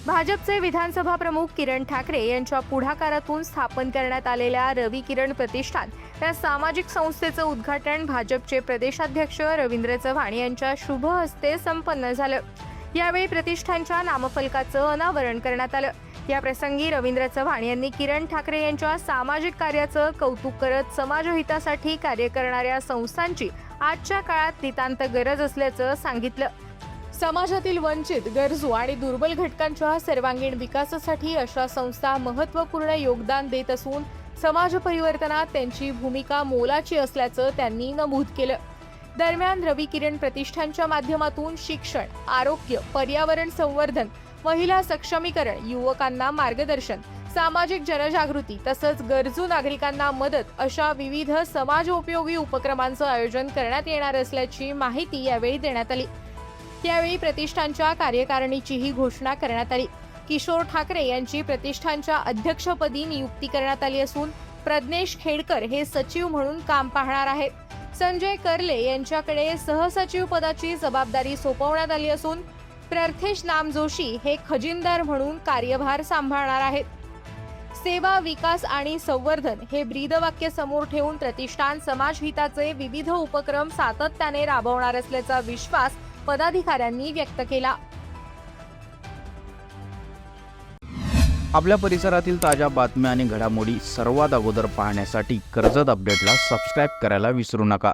भाजपचे विधानसभा प्रमुख किरण ठाकरे यांच्या पुढाकारातून स्थापन करण्यात आलेल्या रवी किरण प्रतिष्ठान या सामाजिक संस्थेचं उद्घाटन भाजपचे प्रदेशाध्यक्ष रवींद्र चव्हाण यांच्या शुभ हस्ते संपन्न झालं। यावेळी प्रतिष्ठानच्या नामफलकाचं अनावरण करण्यात आलं। या प्रसंगी रवींद्र चव्हाण यांनी किरण ठाकरे यांच्या सामाजिक कार्याचं कौतुक करत समाजहितासाठी कार्य करणाऱ्या संस्थांची आजच्या काळात नितांत गरज असल्याचं सांगितलं। समाजातील वंचित, गरजू आणि दुर्बल घटकांच्या सर्वांगीण विकासासाठी अशा संस्था महत्त्वपूर्ण योगदान देत असून समाज परिवर्तनात त्यांची भूमिका मोलाची असल्याचं त्यांनी नमूद केलं। दरम्यान रवी किरण प्रतिष्ठानच्या माध्यमातून शिक्षण, आरोग्य, पर्यावरण संवर्धन, महिला सक्षमीकरण, युवकांना मार्गदर्शन, सामाजिक जनजागृती तसंच गरजू नागरिकांना मदत अशा विविध समाजोपयोगी उपक्रमांचं आयोजन करण्यात येणार असल्याची माहिती यावेळी देण्यात आली। यावेळी प्रतिष्ठानच्या कार्यकारिणीचीही घोषणा करण्यात आली। किशोर ठाकरे यांची प्रतिष्ठानच्या अध्यक्षपदी नियुक्ती करण्यात आली असून प्रज्ञेश खेडकर हे सचिव म्हणून काम पाहणार आहेत। संजय कर्ले यांच्याकडे सहसचिव पदाची जबाबदारी सोपवण्यात आली असून प्रर्थेश नामजोशी हे खजिनदार म्हणून कार्यभार सांभाळणार आहेत। सेवा, विकास आणि संवर्धन हे ब्रीदवाक्य समोर ठेवून प्रतिष्ठान समाजहिताचे विविध उपक्रम सातत्याने राबवणार असल्याचा विश्वास पदाधिकाऱ्यांनी व्यक्त केला। आपल्या परिसरातील ताज्या बातम्या आणि घडामोडी सर्वात अगोदर पाहण्यासाठी कर्जत अपडेटला सबस्क्राइब करायला विसरू नका।